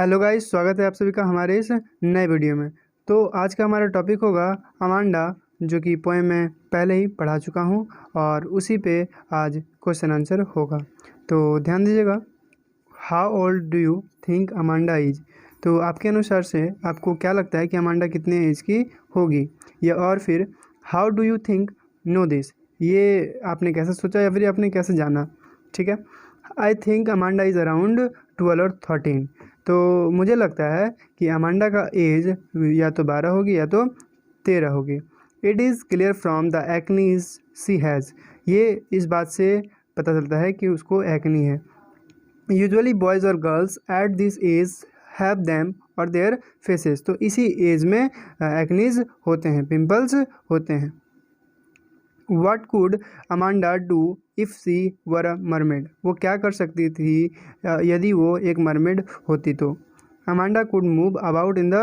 Hello guys, स्वागत है आप सभी का हमारे इस नए वीडियो में। तो आज का हमारा टॉपिक होगा अमांडा, जो कि पोएम मैं पहले ही पढ़ा चुका हूँ और उसी पे आज क्वेश्चन आंसर होगा। तो ध्यान दीजिएगा। How old do you think Amanda is? तो आपके अनुसार से आपको क्या लगता है कि अमांडा कितने एज की होगी, या और फिर how do you think know this, ये आपने कैसे सोचा या फिर आपने कैसे जाना। ठीक है। I think Amanda is around 12 और 13। तो मुझे लगता है कि अमांडा का एज या तो 12 होगी या तो 13 होगी। It is clear from the acnes she has, ये इस बात से पता चलता है कि उसको एक्नी है। यूजुअली बॉयज़ और girls at this age have them on their faces, तो इसी एज में एक्नीज होते हैं, पिंपल्स होते हैं। What could Amanda do if she were a mermaid? वो क्या कर सकती थी यदि वो एक मरमेड होती तो। Amanda could move about in the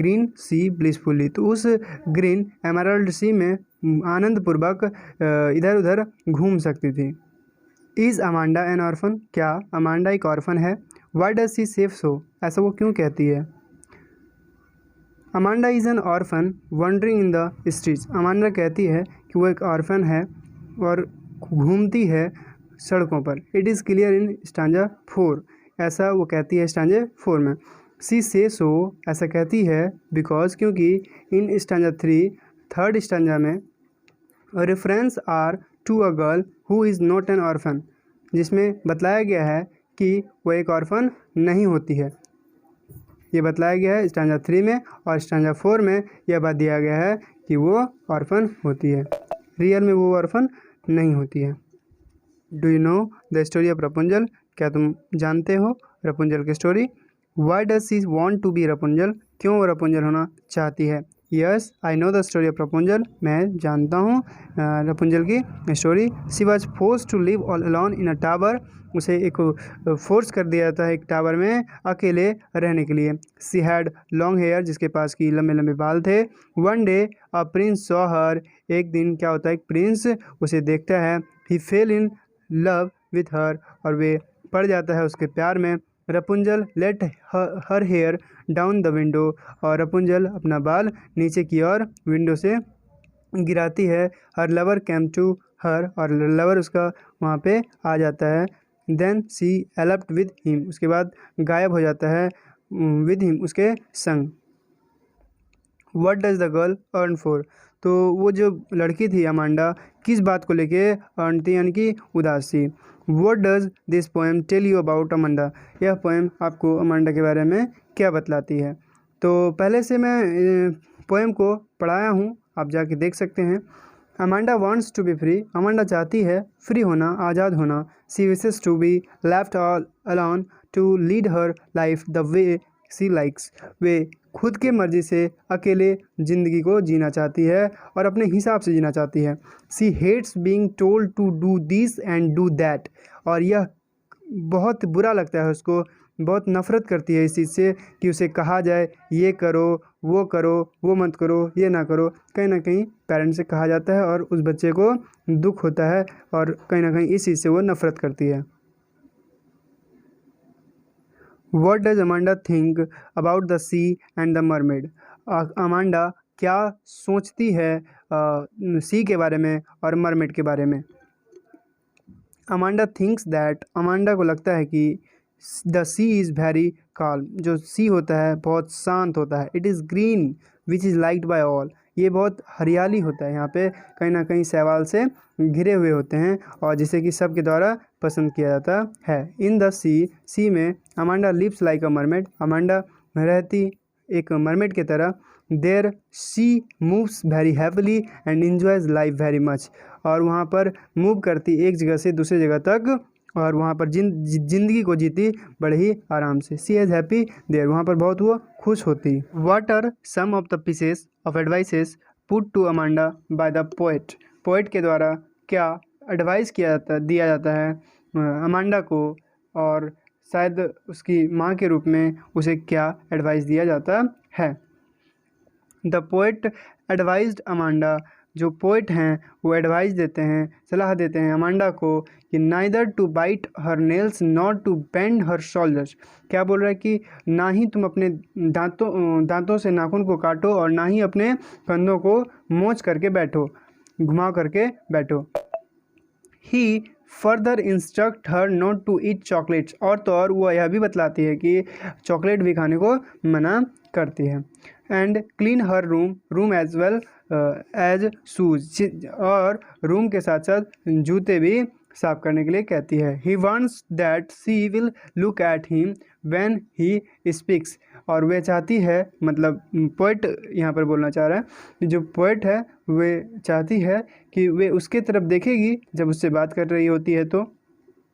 green sea blissfully, तो उस ग्रीन एमराल्ड सी में आनंदपूर्वक इधर उधर घूम सकती थी। Is Amanda N orphan? क्या अमांडा एक ऑर्फन है? Y does C safe so? ऐसा वो क्यों कहती है? Amanda is an orphan wondering in the streets. Amanda कहती है कि वो एक ऑर्फन है और घूमती है सड़कों पर। It is clear in stanza 4, ऐसा वो कहती है स्टांजा 4 में। सी से सो, ऐसा कहती है बिकॉज, क्योंकि इन स्टांजा 3 थर्ड स्टांजा में reference are to a girl who is not an orphan, जिसमें बतलाया गया है कि वो एक ऑर्फन नहीं होती है। ये बतलाया गया है स्टांजा 3 में, और स्टांजा 4 में यह बात दिया गया है कि वो ऑर्फन होती है। रियल में वो ऑर्फन नहीं होती है। Do you know the story of Rapunzel? क्या तुम जानते हो रपुंजल की story? Why does she want to be Rapunzel? क्यों वो रपुंजल होना चाहती है? Yes I know the story of Rapunzel, मैं जानता हूँ रपुंजल की story. She was force to live all alone in a tower, उसे एक फोर्स कर दिया जाता है एक टावर में अकेले रहने के लिए। सी हैड लॉन्ग हेयर, जिसके पास की लंबे लंबे बाल थे। One day a prince saw her, एक दिन क्या होता है, एक प्रिंस उसे देखता है। He fell in love with her, और वे पड़ जाता है उसके प्यार में। Rapunzel let her hair down the window, और रपुंजल अपना बाल नीचे की ओर विंडो से गिराती है। Her lover came to her, और लवर उसका वहाँ पे आ जाता है। Then she eloped with him, उसके बाद गायब हो जाता है विद हिम, उसके संग। What does the girl earn for? तो वो जो लड़की थी अमांडा, किस बात को लेके अर्न थी, यानी कि उदास थी। What does this poem tell you about Amanda? यह पोएम आपको अमांडा के बारे में क्या बतलाती है? तो पहले से मैं पोएम को पढ़ाया हूँ, आप जाके देख सकते हैं। Amanda wants to be free, Amanda चाहती है फ्री होना, आज़ाद होना। She wishes to be left all alone to lead her life the way she likes, वे खुद के मर्जी से अकेले ज़िंदगी को जीना चाहती है और अपने हिसाब से जीना चाहती है। She hates being told to do this and do that, और यह बहुत बुरा लगता है उसको, बहुत नफ़रत करती है इस चीज़ से कि उसे कहा जाए ये करो, वो मत करो, ये ना करो। कहीं ना कहीं पेरेंट्स से कहा जाता है और उस बच्चे को दुख होता है, और कहीं ना कहीं इस चीज़ से वो नफ़रत करती है। What does Amanda think about the sea and the mermaid? Amanda क्या सोचती है सी के बारे में और मरमेड के बारे में? अमांडा थिंक्स दैट, अमांडा को लगता है कि the sea is very calm, जो सी होता है बहुत शांत होता है। It is green which is liked by all, ये बहुत हरियाली होता है यहाँ पे, कहीं ना कहीं शैवाल से घिरे हुए होते हैं और जिसे कि सबके द्वारा पसंद किया जाता है। इन द सी में Amanda lives like a mermaid, Amanda रहती एक मरमेड की तरह। There she moves very happily and enjoys life very much, और वहाँ पर मूव करती एक जगह से दूसरी जगह तक, और वहाँ पर जिंदगी को जीती बड़े ही आराम से। सी इज़ हैप्पी देयर, वहाँ पर बहुत वो खुश होती। What are some of the pieces of advices put to Amanda by the poet? Poet के द्वारा क्या एडवाइस दिया जाता है अमांडा को, और शायद उसकी माँ के रूप में उसे क्या एडवाइस दिया जाता है? द पोएट एडवाइज्ड अमांडा जो पोइट हैं वो एडवाइस देते हैं, सलाह देते हैं अमांडा को कि neither to bite her nails not to bend her shoulders. क्या बोल रहा है कि ना ही तुम अपने दांतों से नाखून को काटो और ना ही अपने कंधों को मोच करके बैठो, घुमा करके बैठो। He further instruct her not to eat chocolates, और तो और वो यह भी बतलाती है कि चॉकलेट भी खाने को मना करती है। And clean her room as well as shoes, और रूम के साथ साथ जूते भी साफ करने के लिए कहती है। He wants that she will look at him when he speaks, और वे चाहती है, मतलब पोइट यहाँ पर बोलना चाह रहा है, जो पोइट है वे चाहती है कि वे उसके तरफ देखेगी जब उससे बात कर रही होती है। तो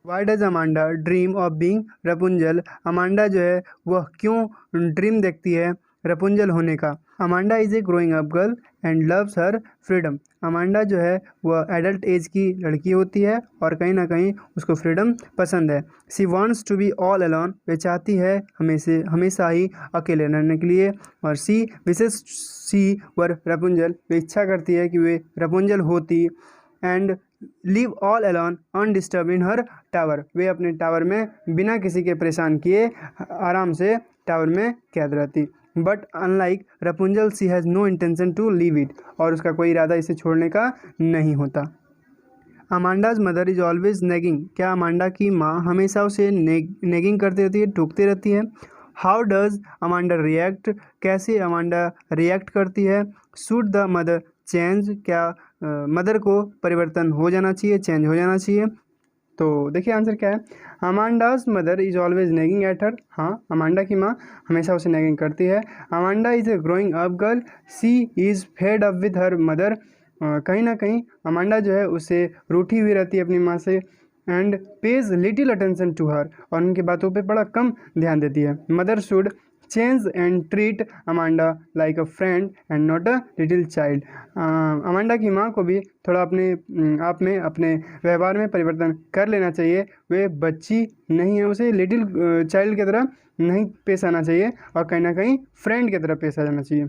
why does Amanda dream of being Rapunzel, Amanda जो है वह क्यों ड्रीम देखती है रपुंजल होने का। Amanda is a growing up girl and loves her freedom, Amanda जो है वह एडल्ट एज की लड़की होती है और कहीं ना कहीं उसको फ्रीडम पसंद है। She wants to be all alone, वे चाहती है हमेशा ही अकेले रहने के लिए। और सी विशेष सी वर रपुंजल, वे इच्छा करती है कि वे रपुंजल होती। And live all alone undisturbed in her tower, वे अपने टावर में बिना किसी के परेशान किए आराम से टावर में कैद रहती। But unlike Rapunzel she has no intention to leave it, और उसका कोई इरादा इसे छोड़ने का नहीं होता। Amanda's mother is always nagging, क्या अमांडा की माँ हमेशा उसे नेगिंग करती रहती है, टोकती रहती है। हाउ डज अमांडा रिएक्ट, कैसे अमांडा रिएक्ट करती है। शुड द मदर चेंज, क्या मदर को परिवर्तन हो जाना चाहिए, चेंज हो जाना चाहिए। तो देखिए आंसर क्या है। Amanda's mother is always nagging at her, हाँ अमांडा की माँ हमेशा उसे नेगिंग करती है। Amanda is a growing up girl, she is fed up with her mother, कहीं ना कहीं अमांडा जो है उसे रूठी हुई रहती है अपनी माँ से। And pays little attention to her, और उनकी बातों पे बड़ा कम ध्यान देती है। Mother should change and treat Amanda like a friend and not a little child, Amanda की माँ को भी थोड़ा अपने आप में अपने व्यवहार में परिवर्तन कर लेना चाहिए। वे बच्ची नहीं है, उसे लिटिल चाइल्ड की तरह नहीं पेश आना चाहिए और कहीं ना कहीं फ्रेंड की तरह पेश आ जाना चाहिए।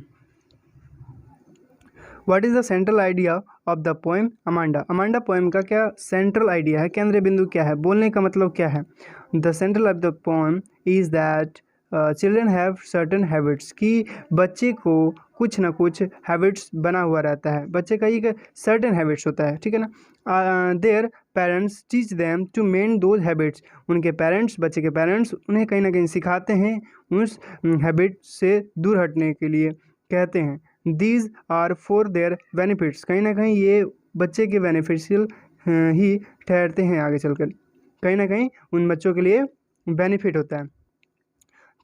What is the central idea of the poem Amanda, Amanda poem का क्या सेंट्रल आइडिया है, केंद्रीय बिंदु क्या है, बोलने का मतलब क्या है। The central of the poem is that children have certain habits, कि बच्चे को कुछ ना कुछ हैबिट्स बना हुआ रहता है, बच्चे का एक सर्टन हैबिट्स होता है, ठीक है ना। Their parents teach them to maintain those habits, उनके पेरेंट्स, बच्चे के पेरेंट्स उन्हें कहीं ना कहीं सिखाते हैं उस हैबिट से दूर हटने के लिए, कहते हैं। These are for their benefits, कहीं ना कहीं ये बच्चे के बेनिफिशियल ही ठहरते हैं आगे चलकर, कहीं ना कहीं उन बच्चों के लिए बेनिफिट होता है।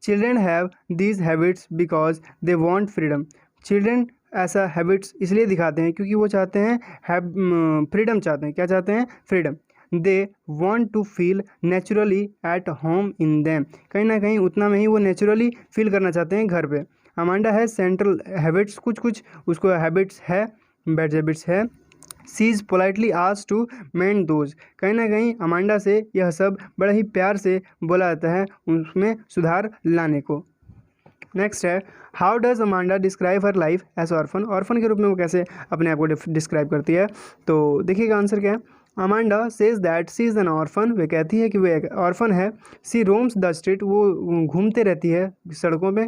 Children have these habits because they want freedom, children ऐसा हैबिट्स इसलिए दिखाते हैं क्योंकि वो चाहते हैं फ्रीडम चाहते हैं, क्या चाहते हैं, freedom. They want to feel naturally at home in them, कहीं ना कहीं उतना में ही वो नेचुरली फील करना चाहते हैं घर पे। अमांडा है सेंट्रल हैबिट्स, कुछ उसको हैबिट्स है, बैड हैबिट्स है। She is politely asked to mend those, कहीं ना कहीं अमांडा से यह सब बड़े ही प्यार से बोला जाता है उसमें सुधार लाने को। नेक्स्ट है, how does Amanda describe her life as orphan, orphan के रूप में वो कैसे अपने आप को डिस्क्राइब करती है। तो देखिएगा आंसर क्या है। Amanda says that she is an orphan, वे कहती है कि वो एक ऑर्फन है। सी रोम्स द स्ट्रीट, वो घूमते रहती है सड़कों पे।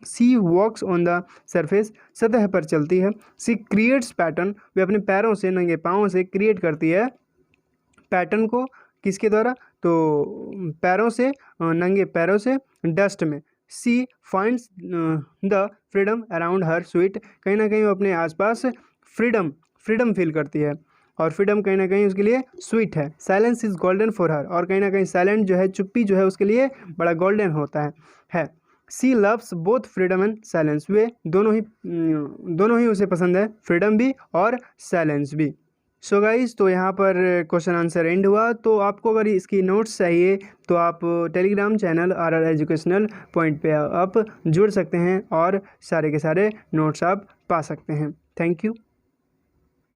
सी वॉक्स ऑन द सरफेस, सतह पर चलती है। सी क्रिएट्स पैटर्न, वे अपने पैरों से, नंगे पाँवों से क्रिएट करती है पैटर्न को, किसके द्वारा, तो पैरों से, नंगे पैरों से डस्ट में। She finds the freedom around her sweet, कहीं ना कहीं वो अपने आसपास फ्रीडम फील करती है और फ्रीडम कहीं ना कहीं उसके लिए स्वीट है। Silence is golden for her, और कहीं ना कहीं साइलेंट जो है, चुप्पी जो है उसके लिए बड़ा गोल्डन होता है। She loves both freedom and silence, वे दोनों ही उसे पसंद है, फ्रीडम भी और साइलेंस भी। सो गाइस, तो यहाँ पर क्वेश्चन आंसर एंड हुआ। तो आपको अगर इसकी नोट्स चाहिए तो आप Telegram channel RR educational point पे आप जुड़ सकते हैं और सारे के सारे नोट्स आप पा सकते हैं। Thank you.